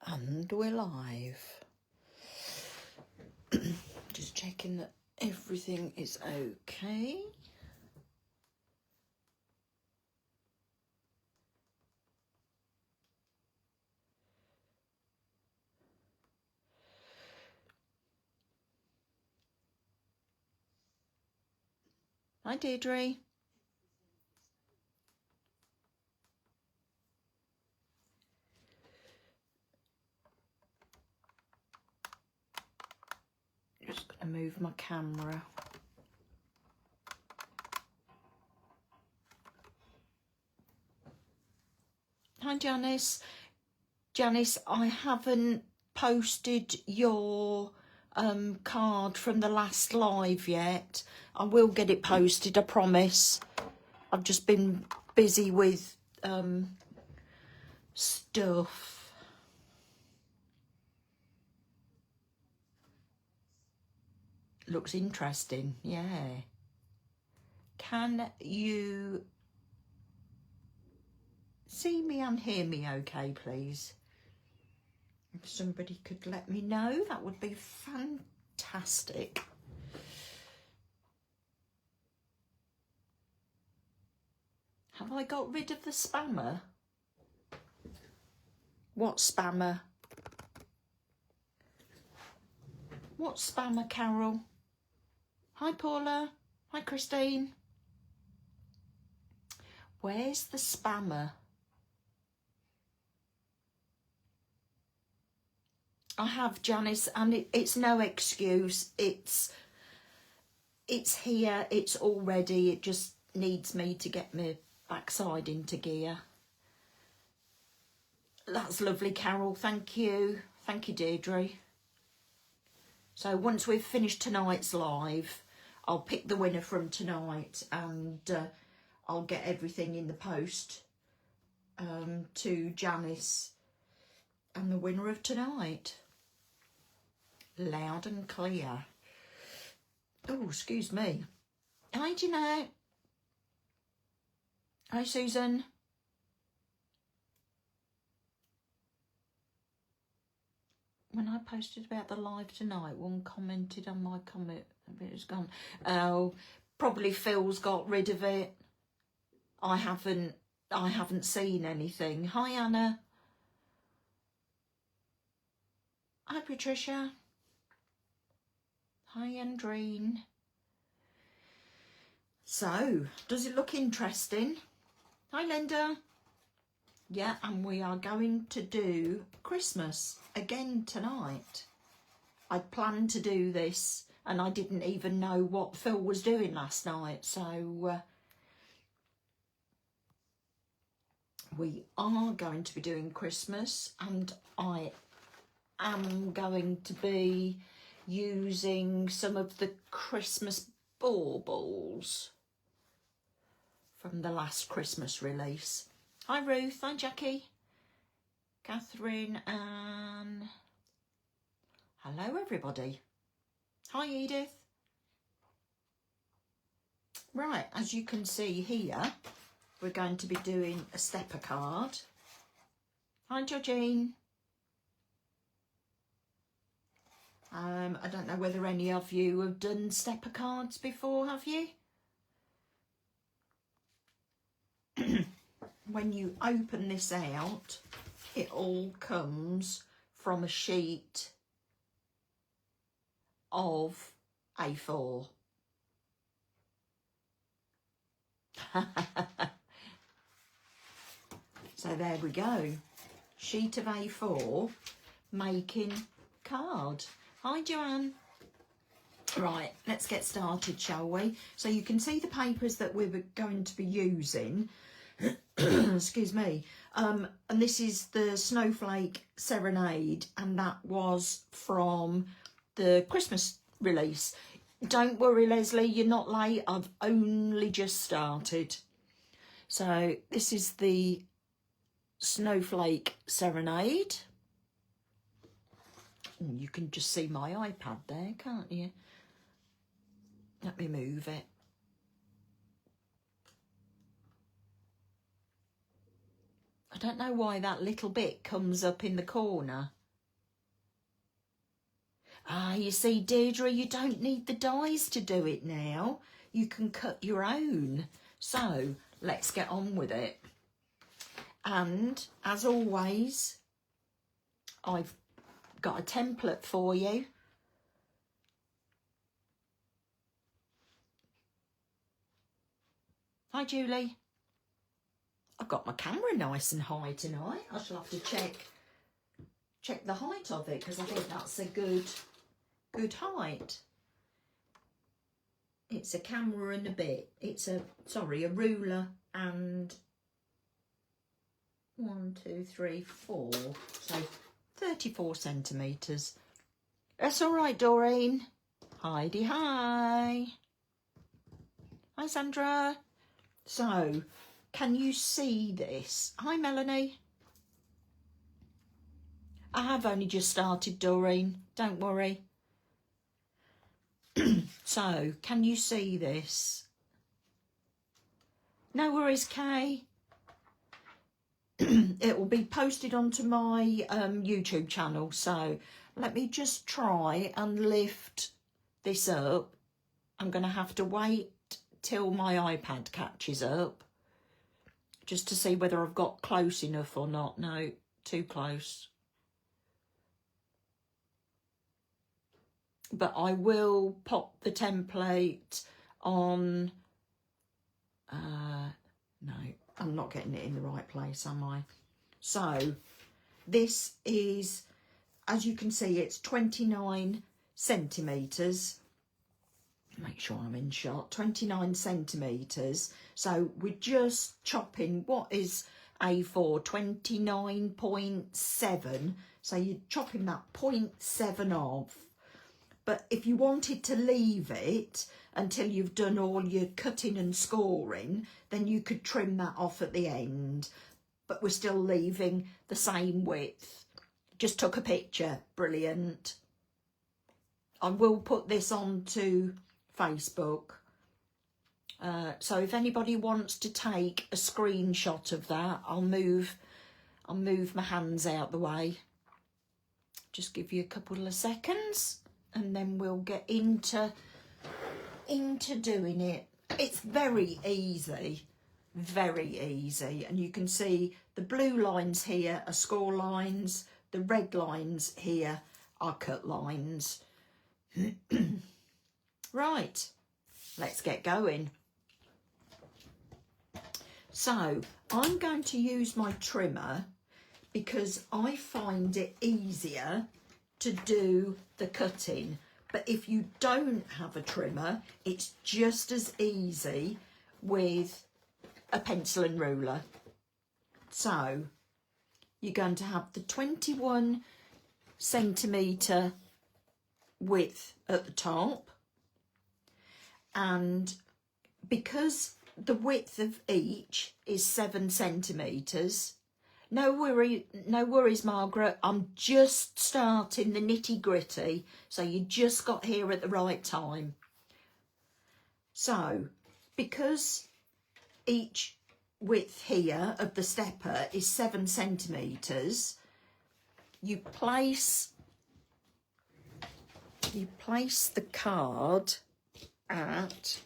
And we're live. Just checking that everything is okay. Hi, Deirdre. Just going to move my camera. Hi, Janice. Janice, I haven't posted your card from the last live yet. I will get it posted, I promise. I've just been busy with stuff. Looks interesting, yeah. Can you see me and hear me okay, please? If somebody could let me know, that would be fantastic. Have I got rid of the spammer? What spammer? What spammer, Carol? Hi, Paula. Hi, Christine. Where's the spammer? I have, Janice, and it's no excuse. It's here. It's all ready. It just needs me to get my backside into gear. That's lovely, Carol. Thank you. Thank you, Deirdre. So once we've finished tonight's live, I'll pick the winner from tonight and I'll get everything in the post to Janice and the winner of tonight. Loud and clear. Oh, excuse me. Hi, Jeanette. Hi, Susan. When I posted about the live tonight, one commented on my comment, it was gone. Oh, probably Phil's got rid of it. I haven't seen anything. Hi, Anna. Hi, Patricia. Hi, Andreen. So, does it look interesting? Hi, Linda. Yeah, and we are going to do Christmas again tonight. I planned to do this and I didn't even know what Phil was doing last night. So we are going to be doing Christmas, and I am going to be using some of the Christmas baubles from the last Christmas release. Hi, Ruth. Hi, Jackie. Catherine and hello, everybody. Hi, Edith. Right, as you can see here, we're going to be doing a stepper card. Hi, Georgine. I don't know whether any of you have done stepper cards before, have you? When you open this out, it all comes from a sheet of A4. So there we go. Sheet of A4 making card. Hi, Joanne. Right, let's get started, shall we? So you can see the papers that we're going to be using. Excuse me. And this is the Snowflake Serenade, and that was from the Christmas release. Don't worry, Leslie, you're not late. I've only just started. So this is the Snowflake Serenade. You can just see my iPad there, can't you? Let me move it. I don't know why that little bit comes up in the corner. Ah, you see, Deirdre, you don't need the dies to do it now. You can cut your own. So let's get on with it. And as always, I've got a template for you. Hi, Julie. I've got my camera nice and high tonight. I shall have to check the height of it, because I think that's a good height. It's a camera and a bit. It's a ruler and 1, 2, 3, 4. So 34 centimetres. That's all right, Doreen. Heidi, hi. Hi, Sandra. So, can you see this? Hi, Melanie. I have only just started, Doreen. Don't worry. So, can you see this? No worries, Kay. It will be posted onto my YouTube channel. So, let me just try and lift this up. I'm going to have to wait till my iPad catches up, just to see whether I've got close enough or not. No, too close. But I will pop the template on. No, I'm not getting it in the right place, am I? So this is, as you can see, it's 29 centimetres. Make sure I'm in shot. 29 centimetres. So we're just chopping what is A4, 29.7. So you're chopping that 0.7 off. But if you wanted to leave it until you've done all your cutting and scoring, then you could trim that off at the end. But we're still leaving the same width. Just took a picture. Brilliant. I will put this onto Facebook. So if anybody wants to take a screenshot of that, I'll move my hands out the way. Just give you a couple of seconds and then we'll get into doing it. It's very easy, and you can see the blue lines here are score lines, the red lines here are cut lines. Right, let's get going. So I'm going to use my trimmer because I find it easier to do the cutting. But if you don't have a trimmer, it's just as easy with a pencil and ruler. So you're going to have the 21 centimetre width at the top. And because the width of each is 7 centimetres, no worries, Margaret. I'm just starting the nitty gritty, so you just got here at the right time. So, because each width here of the stepper is 7 centimetres, you place the card at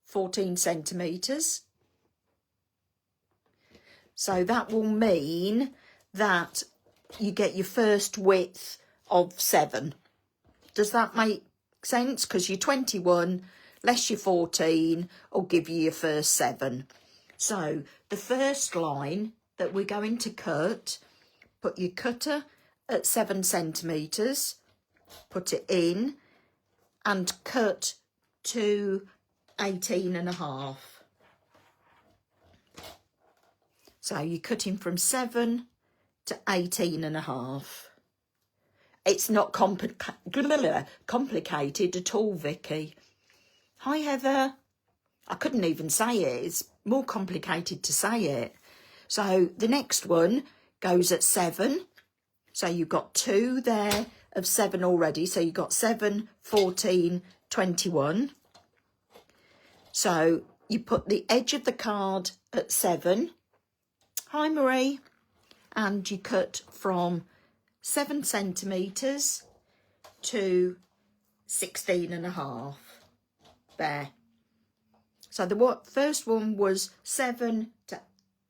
14 centimetres. So that will mean that you get your first width of 7. Does that make sense? Because your 21 less your 14 will give you your first 7. So the first line that we're going to cut, put your cutter at 7 centimetres, put it in and cut to 18.5. So you're cutting from 7 to 18.5. It's not complicated at all, Vicky. Hi, Heather. I couldn't even say it. It's more complicated to say it. So the next one goes at 7. So you've got 2 there of 7 already. So you've got 7, 14, 21. So you put the edge of the card at 7. Hi, Marie. And you cut from 7 centimetres to 16.5 there. So the first one was 7 to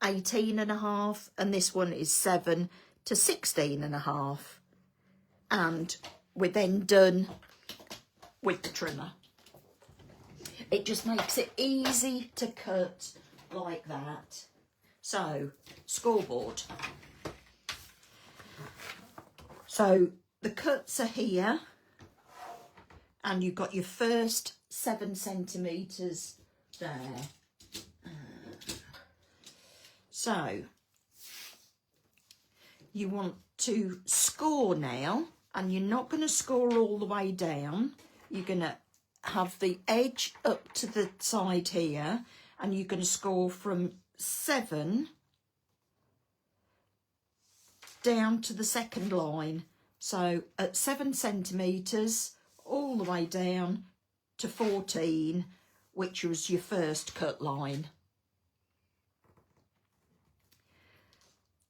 18.5, and this one is 7 to 16.5. And we're then done with the trimmer. It just makes it easy to cut like that. So, scoreboard. So the cuts are here, and you've got your first 7 centimetres there. So you want to score now, and you're not going to score all the way down. You're going to have the edge up to the side here, and you're going to score from 7 down to the second line. So at 7 centimetres all the way down to 14, which was your first cut line.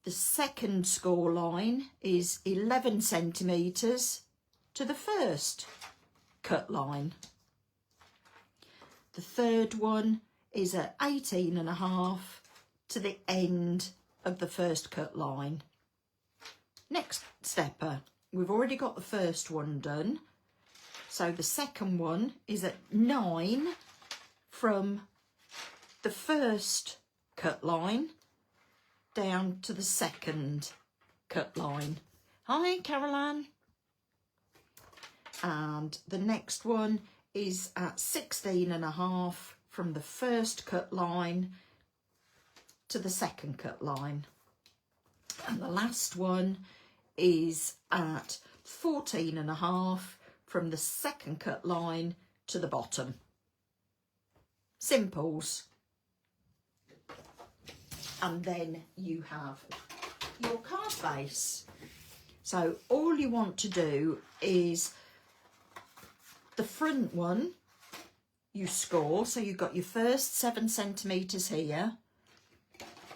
The second score line is 11 centimetres to the first cut line. The third one is at 18.5 to the end of the first cut line. Next stepper, we've already got the first one done. So the second one is at 9 from the first cut line down to the second cut line. Hi, Caroline. And the next one is at 16.5 from the first cut line to the second cut line. And the last one is at 14.5 from the second cut line to the bottom. Simples. And then you have your card base. So all you want to do is the front one you score. So you've got your first 7 centimetres here.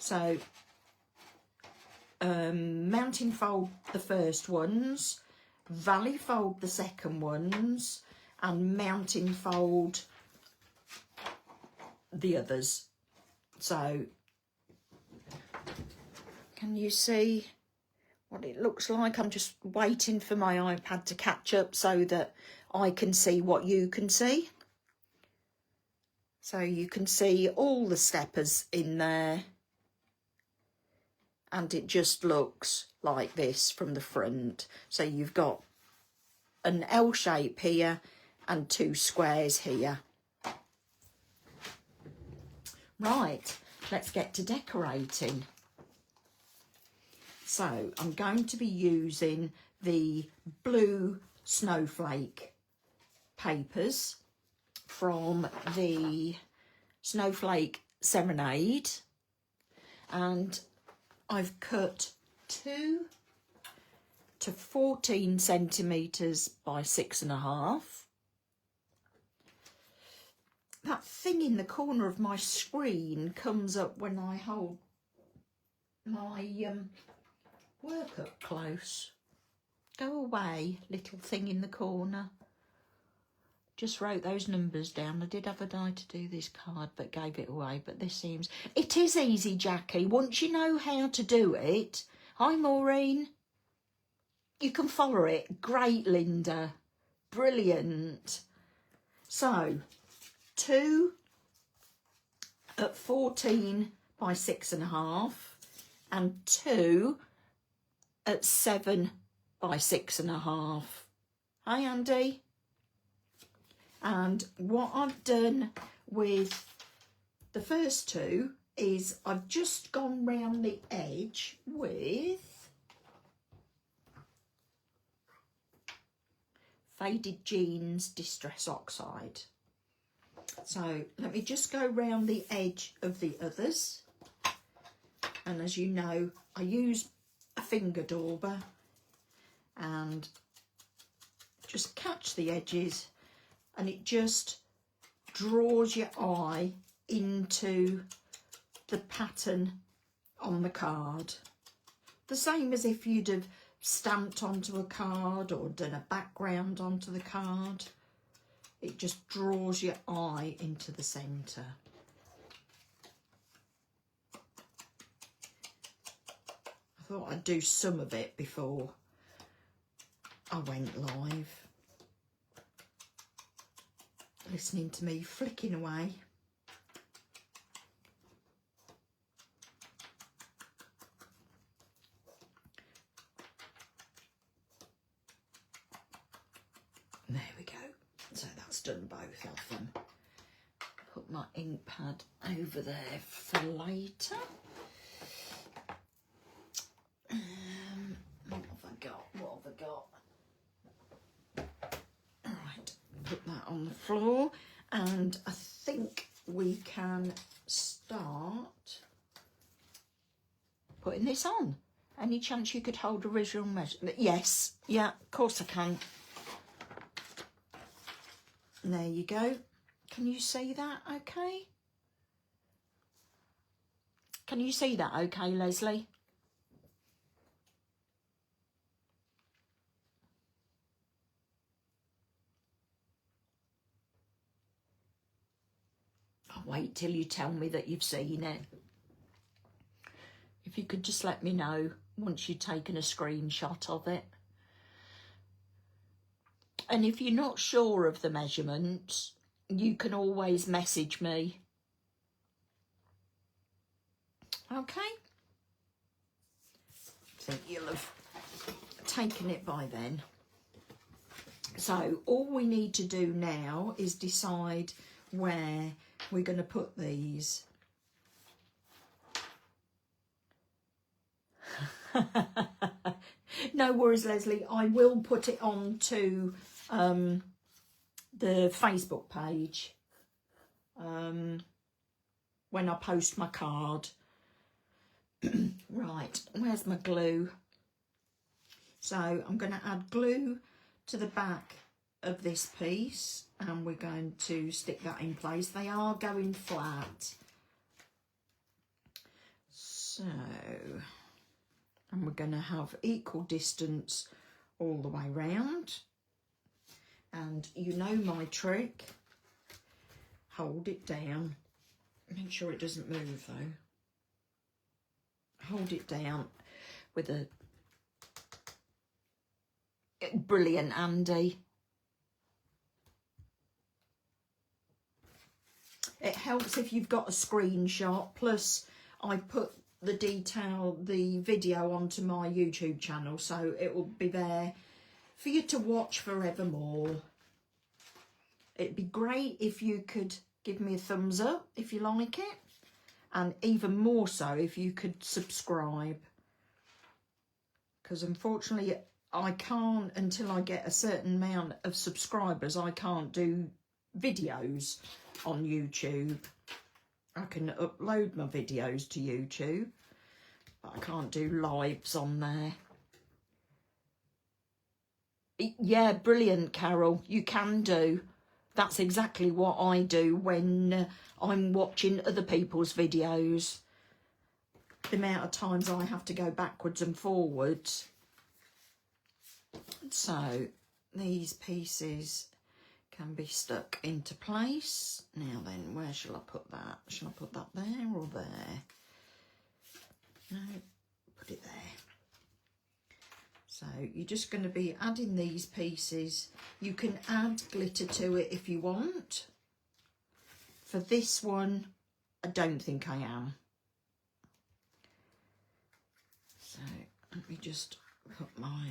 So mounting fold the first ones, valley fold the second ones, and mounting fold the others. So can you see what it looks like? I'm just waiting for my iPad to catch up so that I can see what you can see. So you can see all the steppers in there, and it just looks like this from the front. So you've got an L shape here and 2 squares here. Right, let's get to decorating. So I'm going to be using the blue snowflake papers from the Snowflake Serenade, and I've cut 2 to 14 centimetres by 6.5. That thing in the corner of my screen comes up when I hold my work up close. Go away, little thing in the corner. Just wrote those numbers down. I did have a die to do this card, but gave it away. But this seems... It is easy, Jackie. Once you know how to do it... Hi, Maureen. You can follow it. Great, Linda. Brilliant. So, 2 at 14 by 6.5 and 2 at 7 by 6.5. Hi, Andy. And what I've done with the first 2 is I've just gone round the edge with Faded Jeans Distress Oxide. So let me just go round the edge of the others. And as you know, I use a finger dauber and just catch the edges, and it just draws your eye into the pattern on the card. The same as if you'd have stamped onto a card or done a background onto the card. It just draws your eye into the centre. I thought I'd do some of it before I went live. Listening to me flicking away. There we go. So that's done both of them. Put my ink pad over there for later. What have I got? What have I got? Right, put that on the floor, and I think we can start putting this on. Any chance you could hold original measurement? Yes, yeah, of course I can. There you go. Can you see that okay? Can you see that okay, Leslie? I'll wait till you tell me that you've seen it. If you could just let me know once you've taken a screenshot of it. And if you're not sure of the measurements, you can always message me. Okay? I think you'll have taken it by then. So all we need to do now is decide where we're going to put these. No worries, Leslie. I will put it on to the Facebook page when I post my card. Right, where's my glue? So I'm going to add glue to the back of this piece, and we're going to stick that in place. They are going flat. So, and we're going to have equal distance all the way round. And you know my trick. Hold it down. Make sure it doesn't move though. Hold it down with a brilliant Andy. It helps if you've got a screenshot, plus I put the video onto my YouTube channel, so it will be there for you to watch forevermore. It'd be great if you could give me a thumbs up if you like it, and even more so if you could subscribe, because unfortunately I can't, until I get a certain amount of subscribers, I can't do videos on YouTube. I can upload my videos to YouTube, but I can't do lives on there. Yeah, brilliant, Carol. You can do. That's exactly what I do when I'm watching other people's videos. The amount of times I have to go backwards and forwards. So these pieces can be stuck into place. Now then, where shall I put that? Shall I put that there or there? No, put it there. So you're just going to be adding these pieces. You can add glitter to it if you want. For this one, I don't think I am. So let me just put my...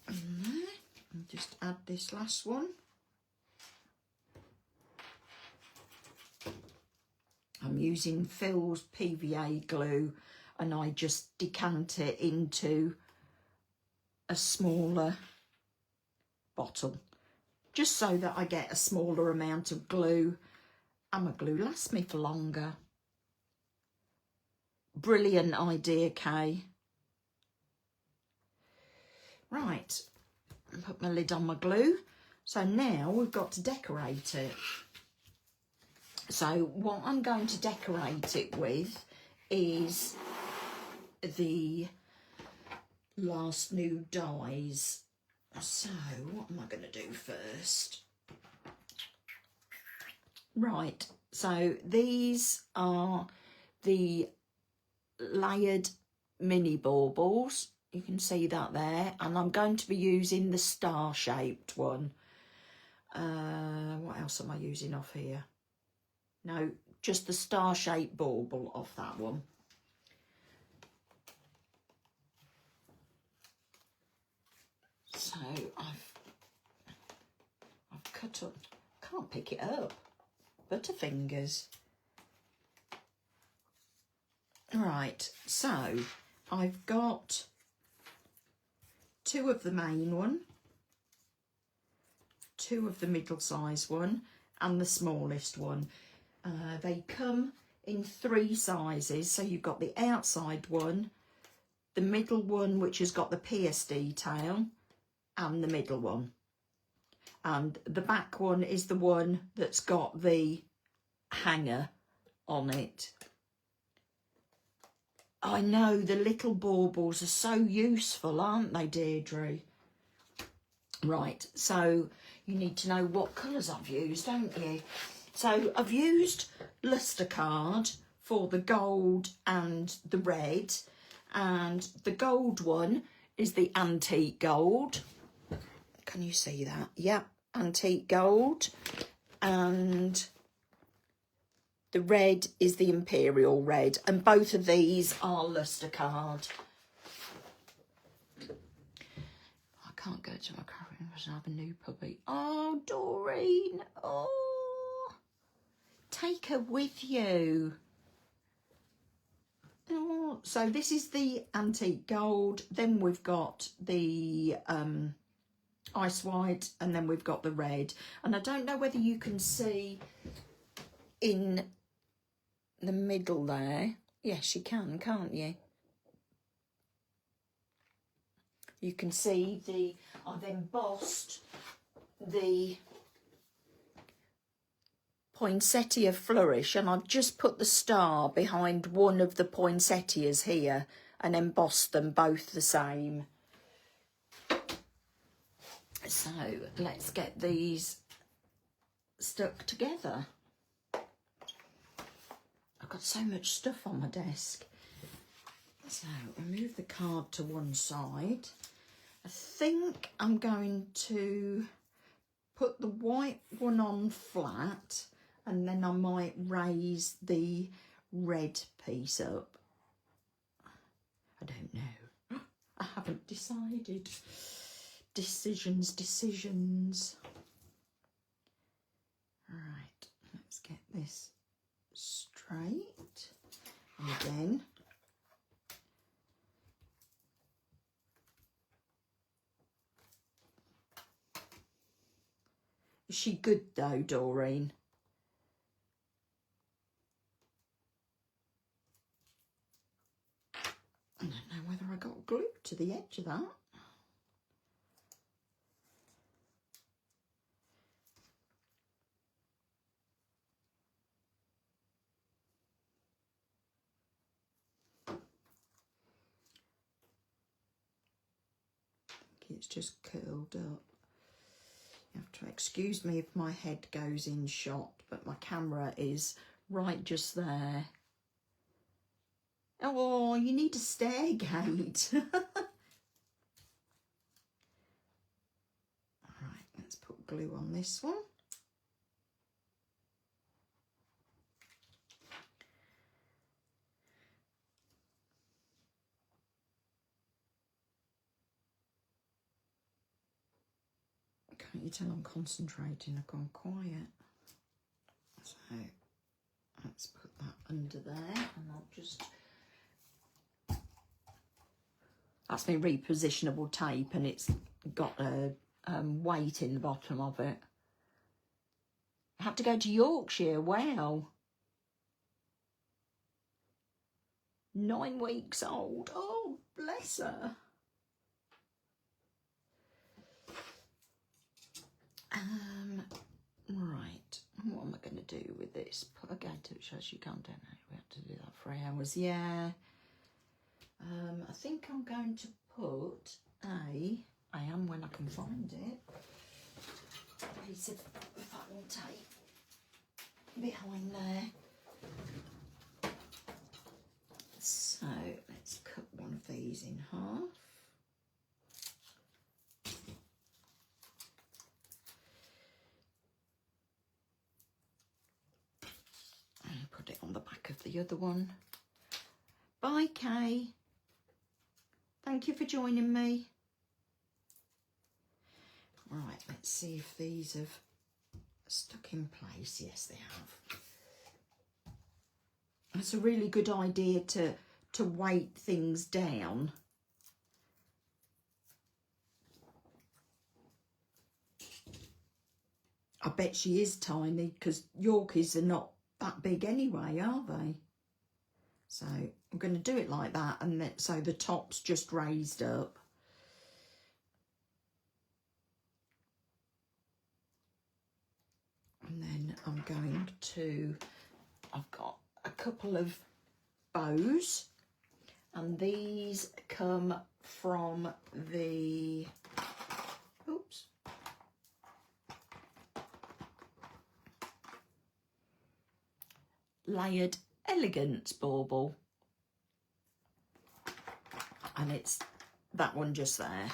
in there and just add this last one. I'm using Phil's PVA glue, and I just decant it into a smaller bottle, just so that I get a smaller amount of glue, and my glue lasts me for longer. Brilliant idea, Kay. Right, put my lid on my glue. So now we've got to decorate it. So what I'm going to decorate it with is the Last New Dies. So what am I going to do first? Right, so these are the layered mini baubles. You can see that there, and I'm going to be using the star-shaped one. What else am I using off here? No, just the star-shaped bauble off that one. So I've cut up, can't pick it up, butterfingers. Right, so I've got 2 of the main one, 2 of the middle size one, and the smallest one. They come in 3 sizes, so you've got the outside one, the middle one which has got the pierced detail, and the middle one. And the back one is the one that's got the hanger on it. I know, the little baubles are so useful, aren't they, Deirdre? Right, so you need to know what colours I've used, don't you? So I've used Lustre card for the gold and the red, and the gold one is the antique gold. Can you see that? Yep, antique gold. And the red is the imperial red, and both of these are Lustre card. I can't go to my current because I have a new puppy. Oh, Doreen. Oh, take her with you. Oh, so this is the antique gold. Then we've got the ice white, and then we've got the red. And I don't know whether you can see in the middle there. Yes, you can, can't you? You can see I've embossed the poinsettia flourish, and I've just put the star behind one of the poinsettias here and embossed them both the same. So let's get these stuck together. I've got so much stuff on my desk. So remove the card to one side. I think I'm going to put the white one on flat, and then I might raise the red piece up. I don't know. I haven't decided. Decisions. Right, let's get this straight. And again, is she good though, Doreen? I don't know whether I got glue to the edge of that. It's just curled up. You have to excuse me if my head goes in shot, but my camera is right just there. Oh, you need a stair gate. Alright, let's put glue on this one. Can't you tell I'm concentrating? I've gone quiet. So let's put that under there, and I'll just... That's my repositionable tape, and it's got a weight in the bottom of it. I have to go to Yorkshire. Wow. 9 weeks old. Oh, bless her. Right, what am I going to do with this? it's put a gate that shows you can't down there. We have to do that for hours. Yeah. I think I'm going to put I am when I can find it, a piece of vinyl tape behind there. So let's cut one of these in half. And put it on the back of the other one. Bye, Kay. Thank you for joining me. Right, let's see if these have stuck in place. Yes, they have. It's a really good idea to weight things down. I bet she is tiny because Yorkies are not that big anyway, are they? So I'm going to do it like that, and then, so the top's just raised up. And then I'm going to, I've got a couple of bows, and these come from the, oops, Layered Elegance bauble, and it's that one just there.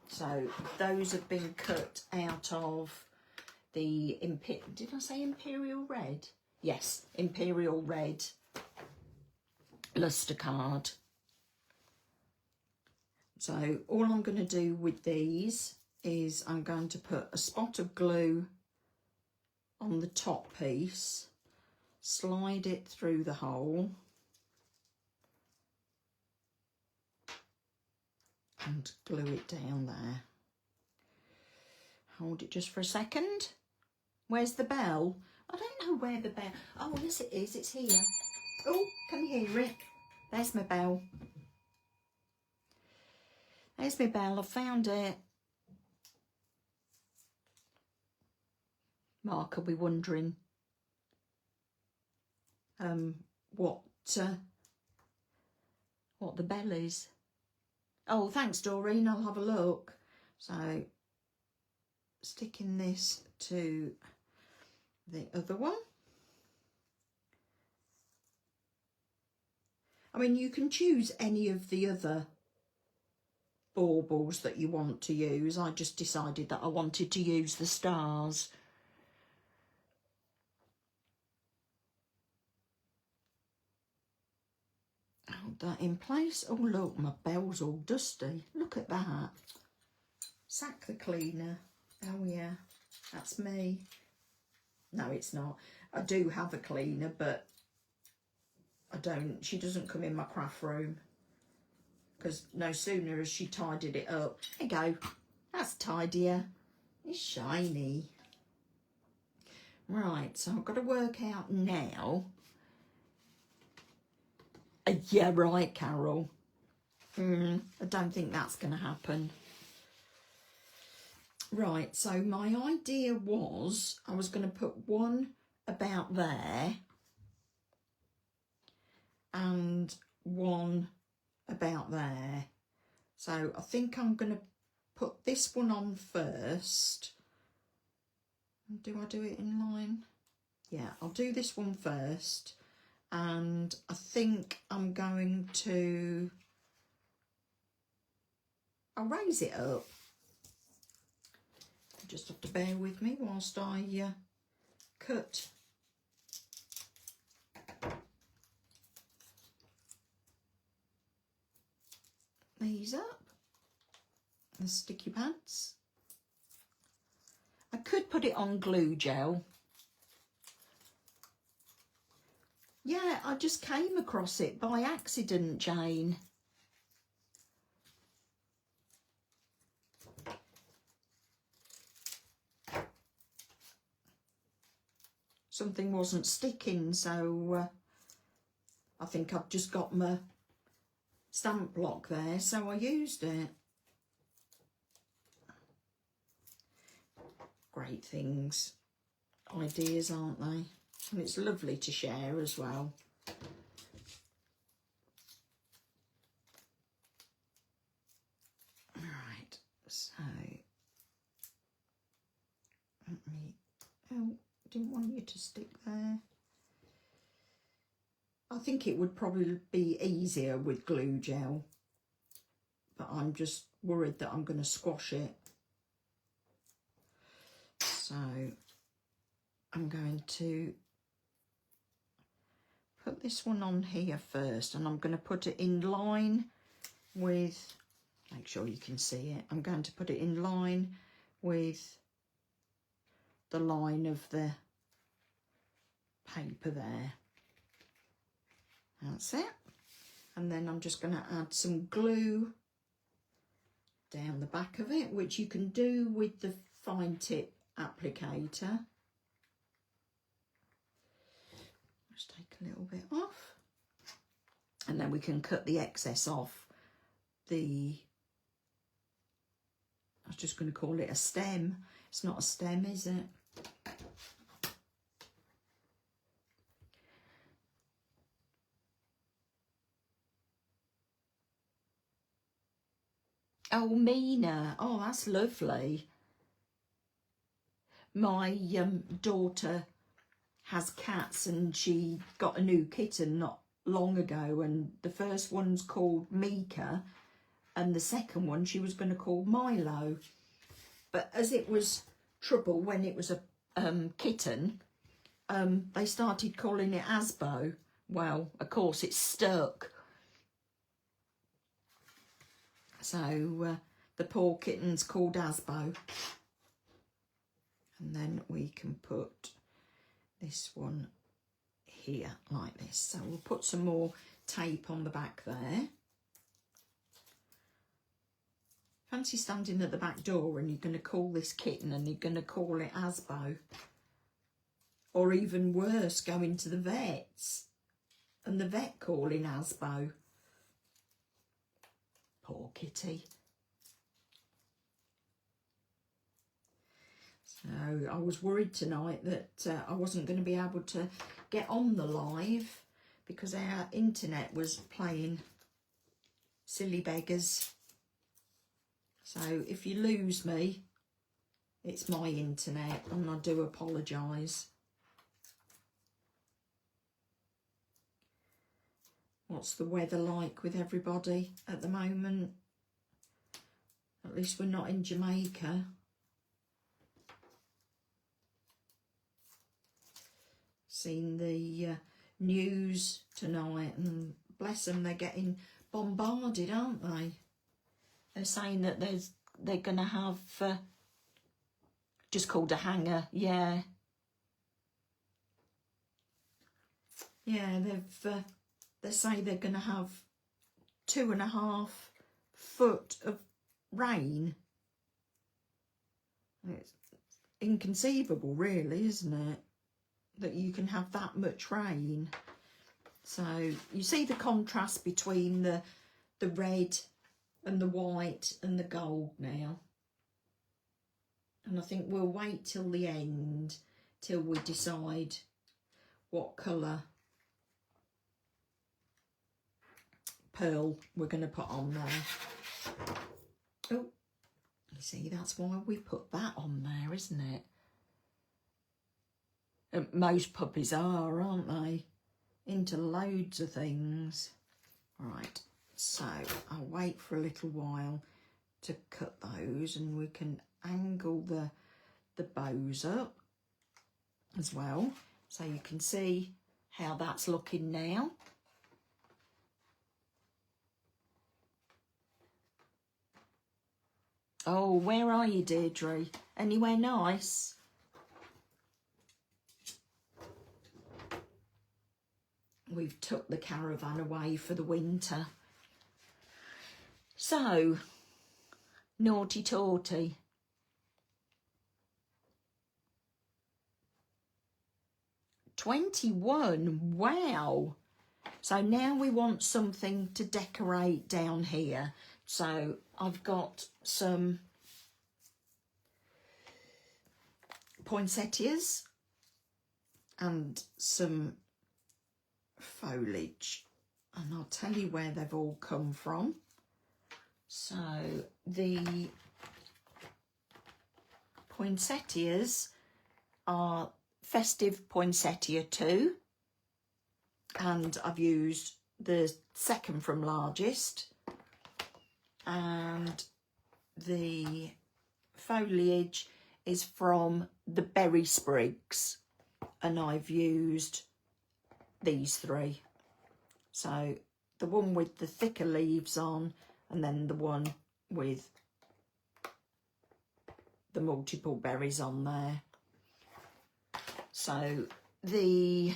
So those have been cut out of the, did I say Imperial Red? Yes, Imperial Red luster card. So all I'm going to do with these is I'm going to put a spot of glue on the top piece, slide it through the hole, and glue it down there. Hold it just for a second. Where's the bell? I don't know where the bell... Oh, yes it is, it's here. Oh, can you hear it? There's my bell. There's my bell, I found it. Mark will be wondering what the bell is. Oh, thanks, Doreen. I'll have a look. So, sticking this to the other one. I mean, you can choose any of the other baubles that you want to use. I just decided that I wanted to use the stars. Hold that in place. Oh, look, my bell's all dusty. Look at that. Sack the cleaner. Oh, yeah, that's me. No, it's not. I do have a cleaner, but I don't. She doesn't come in my craft room. Because no sooner as she tidied it up. There you go. That's tidier. It's shiny. Right, so I've got to work out now. Yeah, right, Carol. I don't think that's going to happen. Right, so my idea was I was going to put one about there and one about there. So I think I'm going to put this one on first. Do I do it in line? Yeah, I'll do this one first. And I think I'm going to, I'll raise it up. You just have to bear with me whilst I cut these up. The sticky pads. I could put it on glue gel. Yeah, I just came across it by accident, Jane. Something wasn't sticking, so I think I've just got my stamp block there, so I used it. Great things. ideas, aren't they? And it's lovely to share as well. Right, so let me, oh, didn't want you to stick there. I think it would probably be easier with glue gel, but I'm just worried that I'm going to squash it. So I'm going to put this one on here first, and I'm going to put it in line with, make sure you can see it, I'm going to put it in line with the line of the paper there. That's it. And then I'm just going to add some glue down the back of it, which you can do with the fine tip applicator. Just take a little bit off. And then we can cut the excess off the, I was just going to call it a stem. It's not a stem, is it? Oh, Mina. Oh, that's lovely. My daughter has cats, and she got a new kitten not long ago, and the first one's called Mika, and the second one she was going to call Milo. But as it was trouble when it was a kitten, they started calling it Asbo. Well, of course, it's stuck. So the poor kitten's called Asbo. And then we can put this one here like this. So we'll put some more tape on the back there. Fancy standing at the back door and you're going to call this kitten and you're going to call it Asbo. Or even worse, going to the vets and the vet calling Asbo. Poor kitty. So I was worried tonight that I wasn't going to be able to get on the live because our internet was playing silly beggars. So if you lose me, it's my internet, and I do apologise. What's the weather like with everybody at the moment? At least we're not in Jamaica. Seen the news tonight, and bless them, they're getting bombarded, aren't they? They're saying that they're going to have just called a hangar, yeah. Yeah, they say they're going to have 2.5 foot of rain. It's inconceivable, really, isn't it? That you can have that much rain. So you see the contrast between the red and the white and the gold now. And I think we'll wait till the end, till we decide what colour pearl we're going to put on there. Oh, you see, that's why we put that on there, isn't it? Most puppies are, aren't they? Into loads of things. Right, so I'll wait for a little while to cut those, and we can angle the bows up as well, so you can see how that's looking now. Oh, where are you, Deirdre? Anywhere nice? We've took the caravan away for the winter. So, naughty torty. $21, wow. So now we want something to decorate down here. So I've got some poinsettias and some foliage, and I'll tell you where they've all come from. So the poinsettias are Festive Poinsettia 2, and I've used the second from largest, and the foliage is from the berry sprigs, and I've used these 3. So the one with the thicker leaves on, and then the one with the multiple berries on there. So the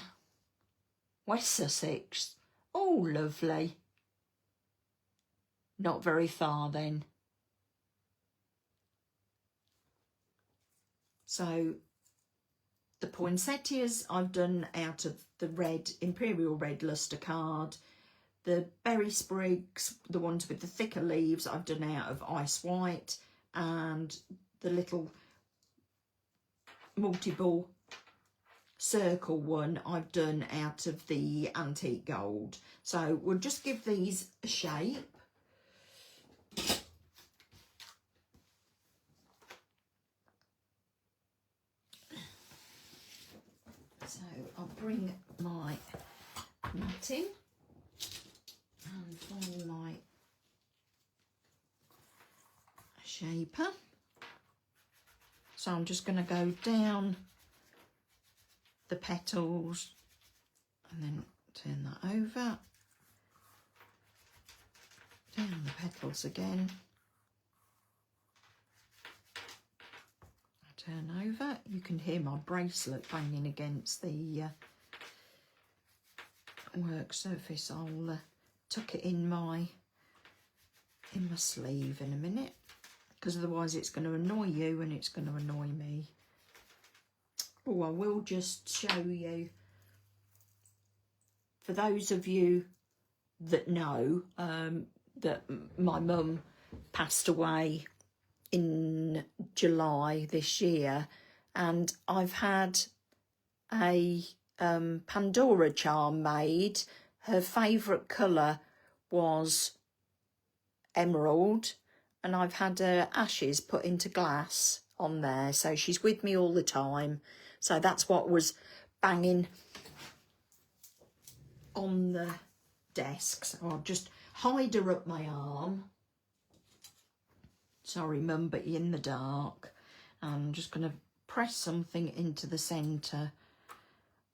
West Sussex, oh lovely. Not very far then. So the poinsettias I've done out of the red, Imperial Red Lustre card. The berry sprigs, the ones with the thicker leaves, I've done out of Ice White, and the little multiple circle one I've done out of the Antique Gold. So we'll just give these a shape. So I'll bring my mat in and find my shaper. So I'm just going to go down the petals and then turn that over, down the petals again, turn over. You can hear my bracelet banging against the work surface. I'll tuck it in my sleeve in a minute, because otherwise it's going to annoy you and it's going to annoy me. Oh, I will just show you, for those of you that know, that my mum passed away in July this year, and I've had a Pandora charm made. Her favourite colour was emerald, and I've had her ashes put into glass on there, so she's with me all the time. So that's what was banging on the desk. So I'll just hide her up my arm. Sorry mum, but you're in the dark. I'm just going to press something into the centre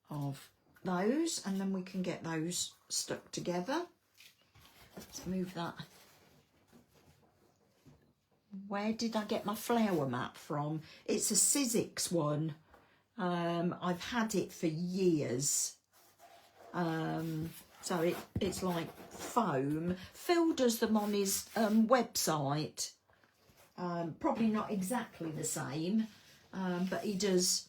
of those, and then we can get those stuck together. Let's move that. Where did I get my flower mat from? It's a Sizzix one. I've had it for years. So it's like foam. Phil does them on his website. Probably not exactly the same, but he does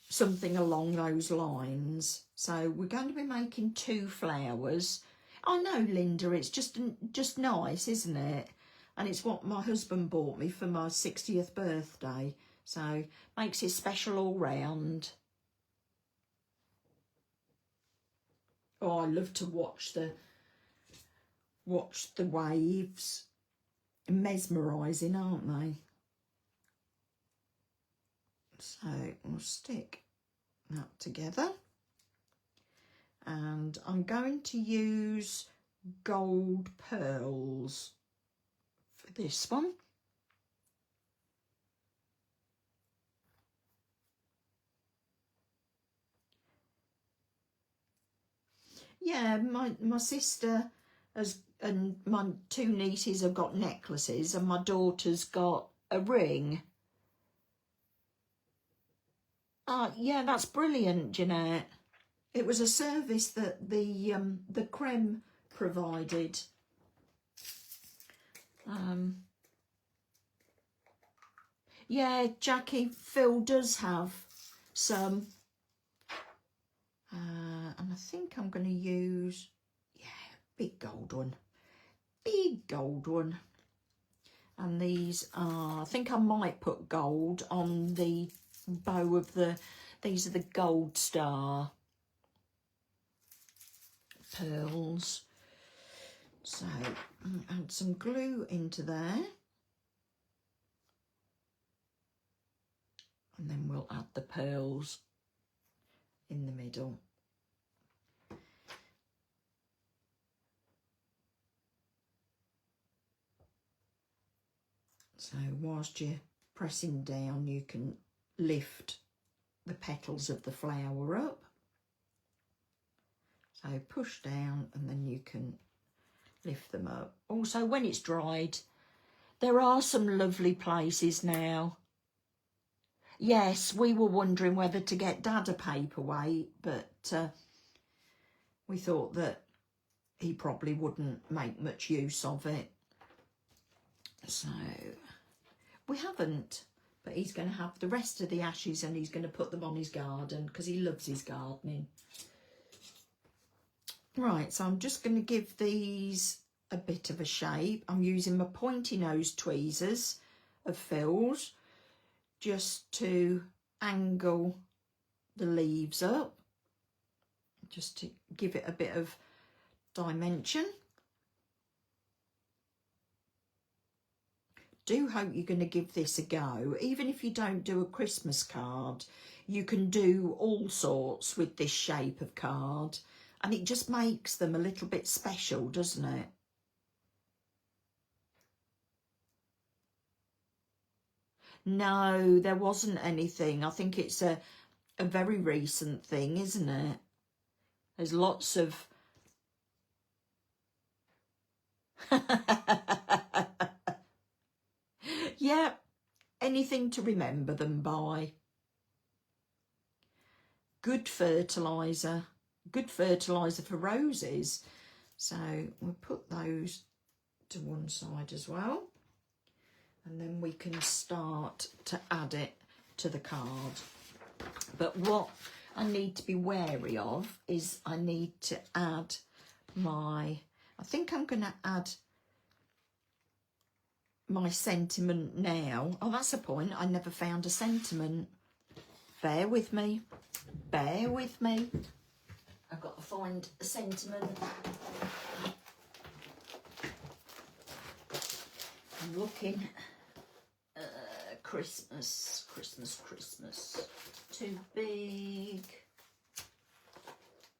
something along those lines. So we're going to be making 2 flowers. I know, Linda, it's just nice, isn't it? And it's what my husband bought me for my 60th birthday. So makes it special all round. Oh, I love to watch the waves. Mesmerising, aren't they? So we'll stick that together. And I'm going to use gold pearls for this one. Yeah, my sister has, and my 2 nieces have got necklaces, and my daughter's got a ring. Yeah, that's brilliant, Jeanette. It was a service that the Creme provided. Yeah, Jackie, Phil does have some. And I think I'm going to use, yeah, big gold one. Big gold one. And these are, I think I might put gold on the bow of the These are the Gold Star pearls. So I'll add some glue into there. And then we'll add the pearls in the middle. So whilst you're pressing down, you can lift the petals of the flower up. So push down and then you can lift them up. Also, when it's dried, there are some lovely places now. Yes, we were wondering whether to get Dad a paperweight, but we thought that he probably wouldn't make much use of it. So we haven't, but he's going to have the rest of the ashes and he's going to put them on his garden because he loves his gardening. Right, so I'm just going to give these a bit of a shape. I'm using my pointy nose tweezers of Phil's just to angle the leaves up, just to give it a bit of dimension. Do hope you're going to give this a go. Even if you don't do a Christmas card, you can do all sorts with this shape of card, and it just makes them a little bit special, doesn't it? No, there wasn't anything. I think it's a very recent thing, isn't it? There's lots of... Yeah, anything to remember them by. Good fertiliser for roses. So we'll put those to one side as well. And then we can start to add it to the card. But what I need to be wary of is I need to add I think I'm going to add my sentiment now. Oh, that's a point. I never found a sentiment. Bear with me. Bear with me. I've got to find a sentiment. I'm looking. Christmas. Too big.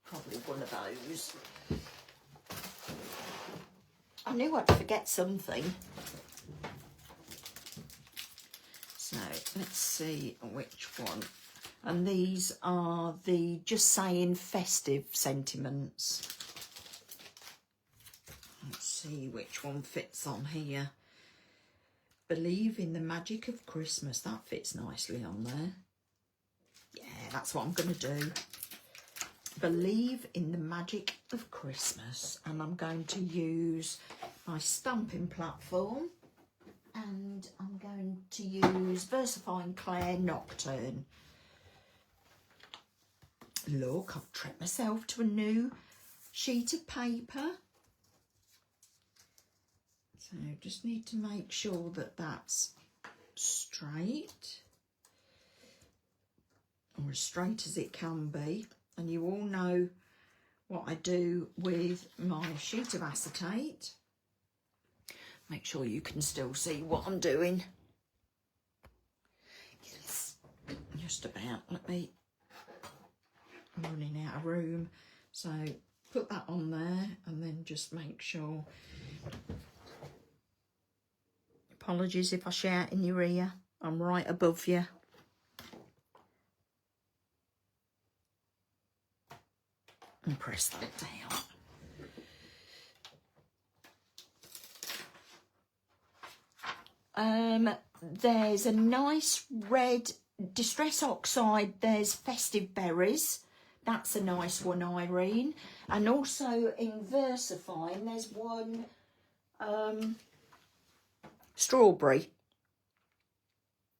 Probably one of those. I knew I'd forget something. So let's see which one. And these are the Just Saying Festive sentiments. Let's see which one fits on here. Believe in the magic of Christmas. That fits nicely on there. Yeah, that's what I'm going to do. Believe in the magic of Christmas. And I'm going to use my stamping platform. And I'm going to use VersaFine Clair Nocturne. Look, I've treated myself to a new sheet of paper. So just need to make sure that that's straight, or as straight as it can be. And you all know what I do with my sheet of acetate. Make sure you can still see what I'm doing. Yes, just about. I'm running out of room. So put that on there and then just make sure. Apologies if I shout in your ear. I'm right above you. And press that down. There's a nice red Distress Oxide. There's Festive Berries. That's a nice one, Irene. And also in VersaFine, there's one Strawberry.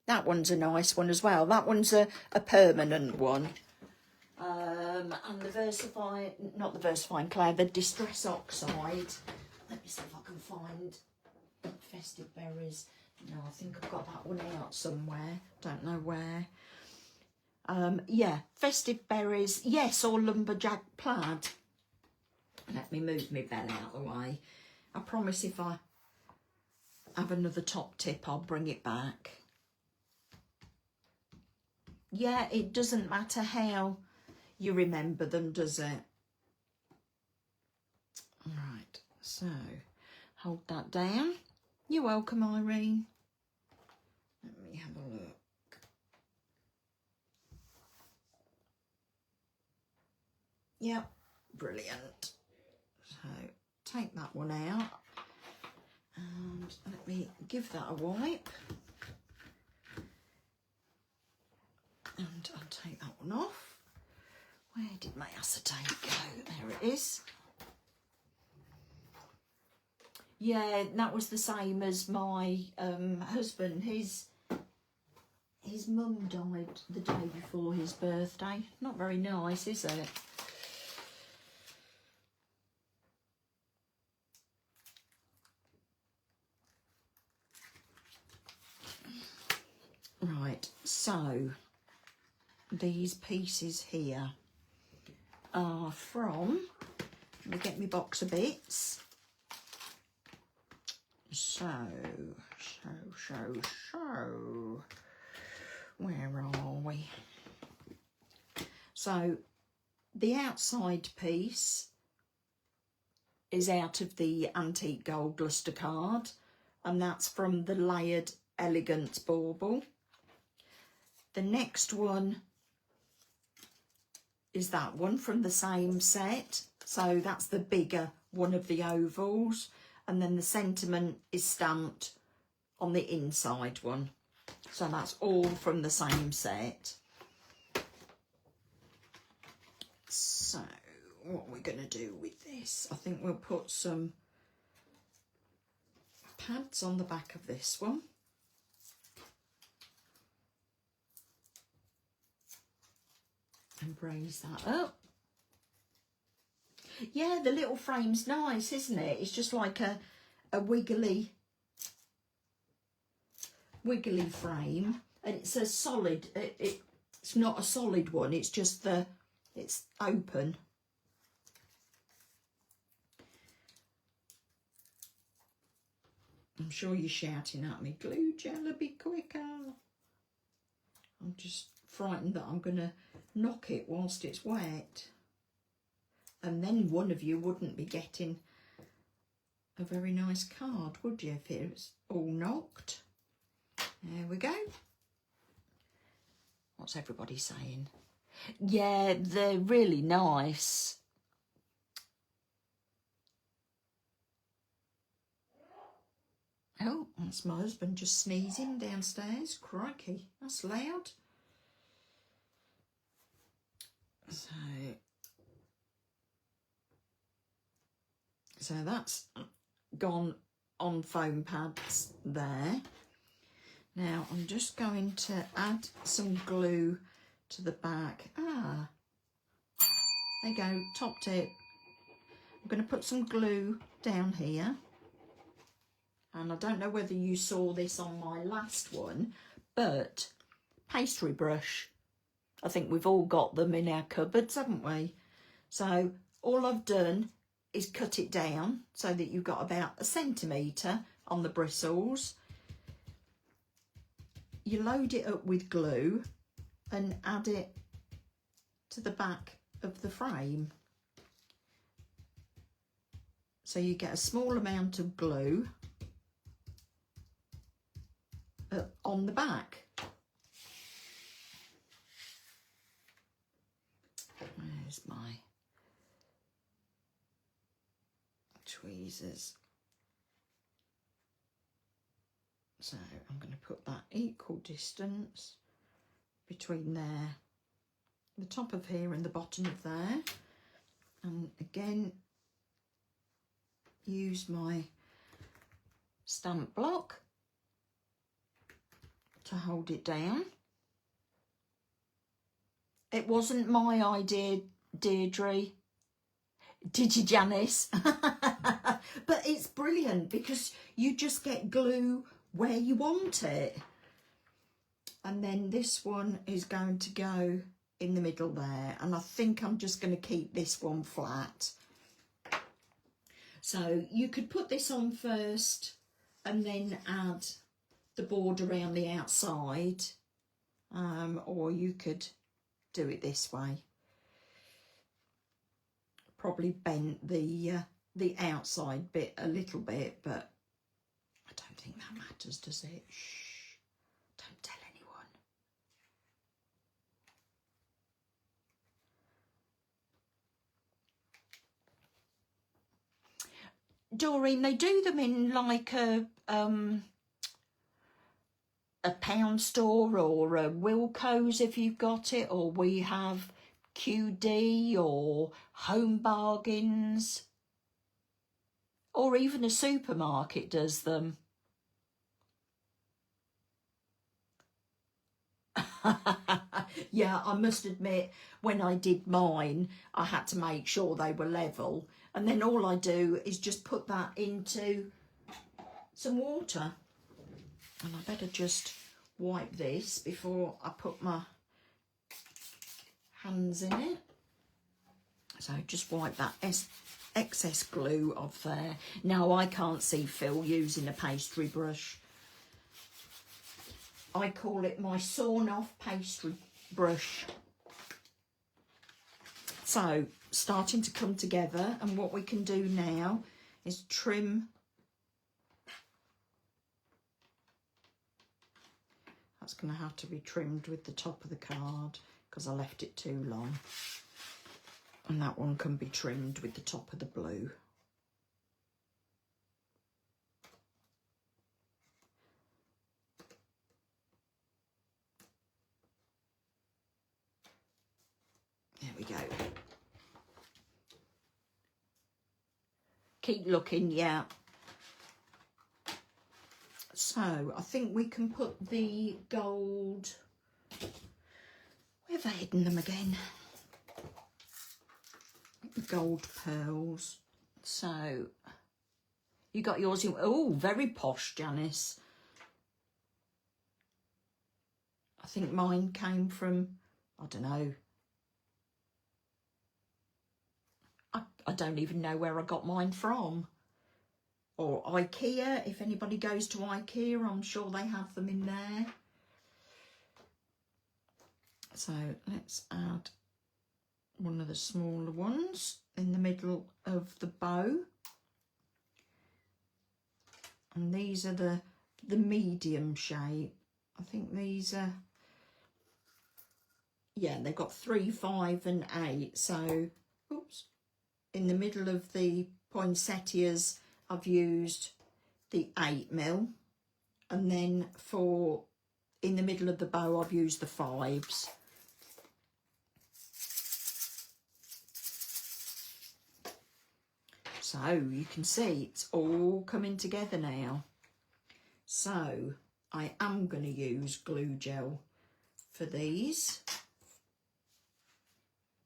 That one's a nice one as well. That one's a permanent one. And the VersaFine, not the VersaFine Clair, the Distress Oxide. Let me see if I can find Festive Berries. No, I think I've got that one out somewhere. Don't know where. Yeah, Festive Berries, yes, or Lumberjack Plaid. Let me move my bell out of the way. I promise if I have another top tip, I'll bring it back. Yeah, it doesn't matter how you remember them, does it? Right, so hold that down. You're welcome, Irene. Let me have a look. Yep, brilliant. So take that one out and let me give that a wipe. And I'll take that one off. Where did my acetate go? There it is. Yeah, that was the same as my husband. His mum died the day before his birthday. Not very nice, is it? Right, so these pieces here are from, let me get my box of bits. So, where are we? So, the outside piece is out of the Antique Gold Lustre card, and that's from the Layered Elegance Bauble. The next one is that one from the same set. So that's the bigger one of the ovals. And then the sentiment is stamped on the inside one. So that's all from the same set. So what are we going to do with this? I think we'll put some pads on the back of this one. And raise that up. Yeah, the little frame's nice, isn't it? It's just like a wiggly frame, and it's a solid. It's not a solid one. It's just it's open. I'm sure you're shouting at me, glue gel a bit quicker. I'm just frightened that I'm going to knock it whilst it's wet. And then one of you wouldn't be getting a very nice card, would you, if it was all knocked? There we go. What's everybody saying? Yeah, they're really nice. Oh, that's my husband just sneezing downstairs. Crikey, that's loud. So that's gone on foam pads there. Now I'm just going to add some glue to the back. There you go, top tip. I'm going to put some glue down here. And I don't know whether you saw this on my last one, but pastry brush. I think we've all got them in our cupboards, haven't we? So all I've done is cut it down so that you've got about 1 centimetre on the bristles. You load it up with glue and add it to the back of the frame. So you get a small amount of glue on the back. Where's my tweezers? So I'm going to put that equal distance between there, the top of here and the bottom of there. And again, use my stamp block to hold it down. It wasn't my idea, Deirdre. Did you, Janice? But it's brilliant because you just get glue where you want it. And then this one is going to go in the middle there. And I think I'm just going to keep this one flat. So you could put this on first and then add the border around the outside. Or you could do it this way. Probably bent the outside bit a little bit, but I don't think that matters, does it? Shh, don't tell anyone. Doreen, they do them in like a pound store or a Wilco's if you've got it, or we have QD or Home Bargains, or even a supermarket does them. Yeah, I must admit, when I did mine, I had to make sure they were level. And then all I do is just put that into some water. And I better just wipe this before I put my hands in it. So just wipe that excess glue off there. Now, I can't see Phil using a pastry brush. I call it my sawn-off pastry brush. So, starting to come together, and what we can do now is trim. That's going to have to be trimmed with the top of the card because I left it too long. And that one can be trimmed with the top of the blue. There we go. Keep looking, yeah. So I think we can put the gold, where have I hidden them again? The gold pearls. So you got yours in, oh, very posh, Janice. I think mine came from, I don't know. I don't even know where I got mine from. Or IKEA, if anybody goes to IKEA, I'm sure they have them in there. So let's add one of the smaller ones in the middle of the bow. And these are the medium shape. I think these are, yeah, they've got 3, 5 and 8. So, oops, in the middle of the poinsettias, I've used the 8mm, and then for in the middle of the bow, I've used the 5s. So you can see it's all coming together now. So I am going to use glue gel for these.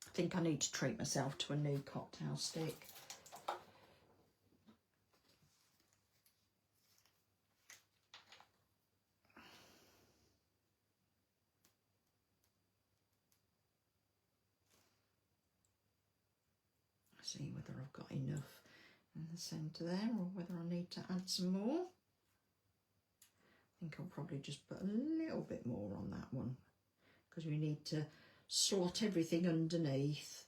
I think I need to treat myself to a new cocktail stick. See whether I've got enough in the centre there or whether I need to add some more. I think I'll probably just put a little bit more on that one because we need to slot everything underneath.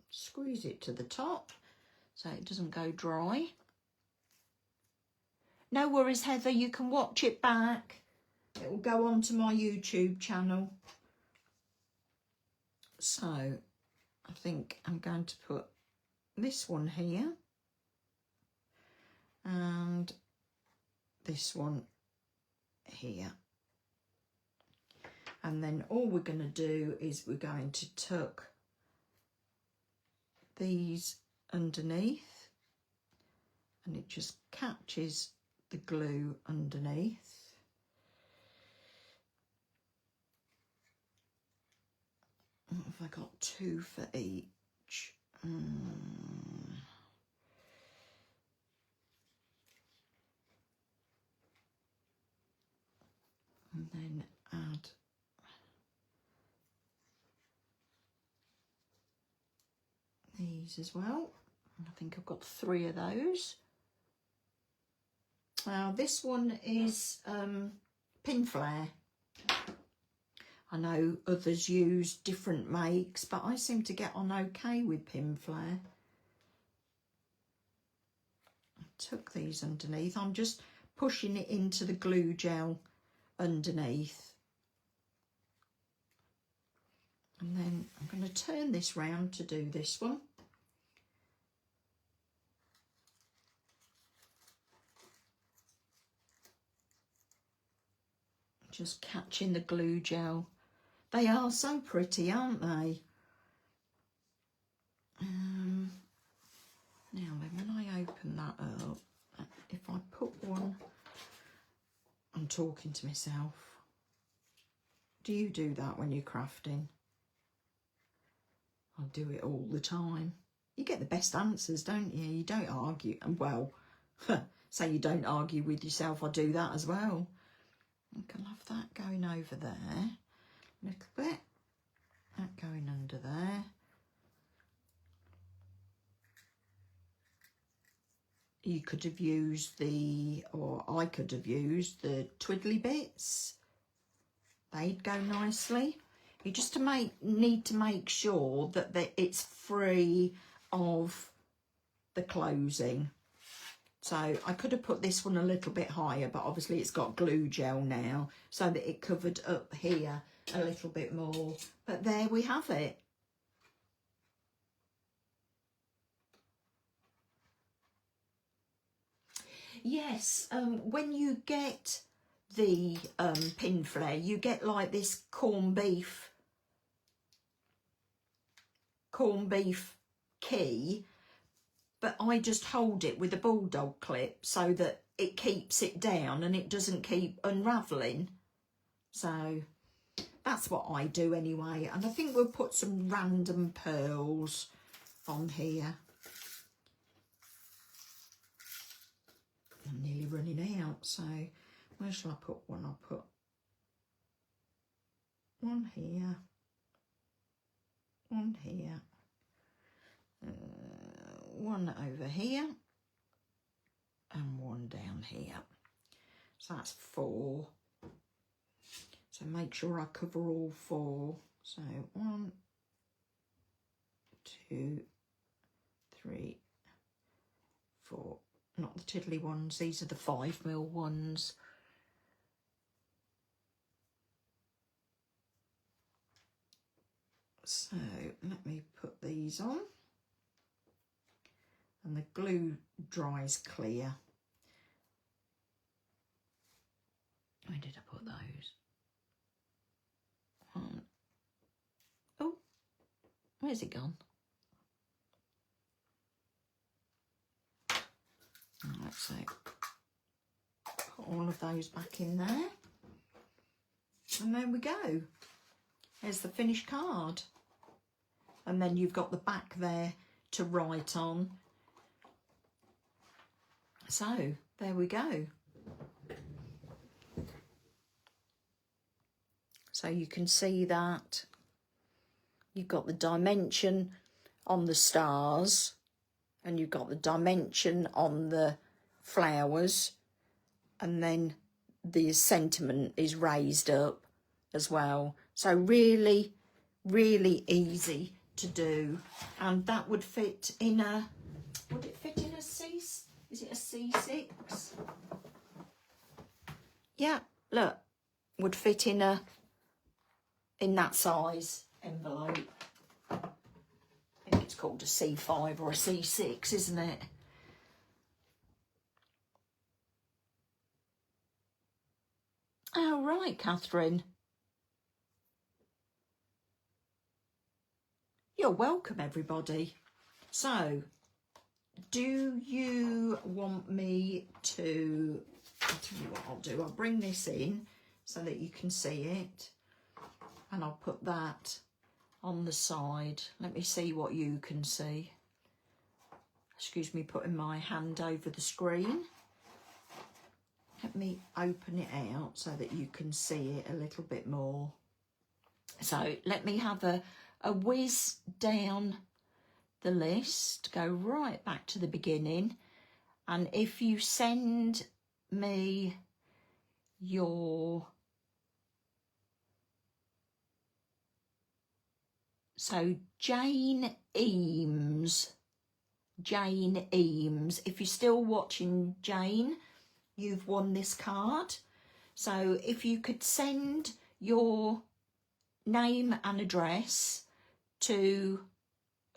Squeeze it to the top so it doesn't go dry. No worries, Heather, you can watch it back. It will go onto my YouTube channel. So I think I'm going to put this one here and this one here. And then all we're going to do is we're going to tuck these underneath, and it just catches the glue underneath. What have I got? 2 for each. then add these as well. I think I've got 3 of those. Now this one is pin flare. I know others use different makes, but I seem to get on okay with pin flare. I took these underneath. I'm just pushing it into the glue gel underneath. And then I'm going to turn this round to do this one. Just catching the glue gel. They are so pretty, aren't they? Now then, when I open that up, if I put one, I'm talking to myself. Do you do that when you're crafting? I do it all the time. You get the best answers, don't you? You don't argue. And well, say you don't argue with yourself, I do that as well. I can have that going over there a little bit. That going under there. You could have used or I could have used the twiddly bits. They'd go nicely. You just need to make sure that it's free of the closing. So I could have put this one a little bit higher, but obviously it's got glue gel now, so that it covered up here a little bit more. But there we have it. Yes, when you get the pin flare, you get like this corned beef key, but I just hold it with a bulldog clip so that it keeps it down and it doesn't keep unravelling. So that's what I do anyway. And I think we'll put some random pearls on here. I'm nearly running out, so where shall I put one? I'll put one here, one here, one over here, and one down here. So that's 4. So make sure I cover all 4. So 1, 2, 3, 4. Not the tiddly ones, these are the 5mm ones. So let me put these on. And the glue dries clear. Where did I put those? Oh, where's it gone? Right, so put all of those back in there. And there we go. There's the finished card. And then you've got the back there to write on. So, there we go. So you can see that you've got the dimension on the stars and you've got the dimension on the flowers, and then the sentiment is raised up as well. So really, really easy to do. And that would fit in a, would it fit in a C? Is it a C6? Yeah, look, would fit in that size envelope. I think it's called a C5 or a C6, isn't it? Oh, right, Catherine. You're welcome, everybody. So, do you want me to, I'll tell you what I'll do. I'll bring this in so that you can see it. And I'll put that on the side. Let me see what you can see. Excuse me putting my hand over the screen. Let me open it out so that you can see it a little bit more. So let me have a whiz down the list, go right back to the beginning. And if you send me your... So Jane Eames, if you're still watching, Jane, you've won this card. So if you could send your name and address to,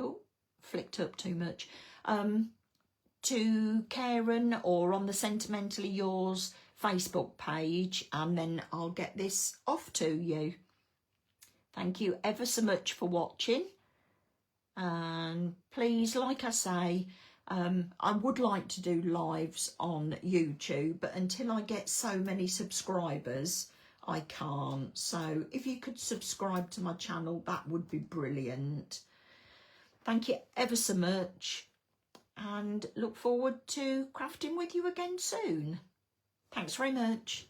oh, flicked up too much, to Karen or on the Sentimentally Yours Facebook page, and then I'll get this off to you. Thank you ever so much for watching, and please, like I say, I would like to do lives on YouTube, but until I get so many subscribers, I can't. So if you could subscribe to my channel, that would be brilliant. Thank you ever so much, and look forward to crafting with you again soon. Thanks very much.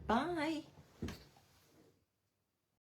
Bye.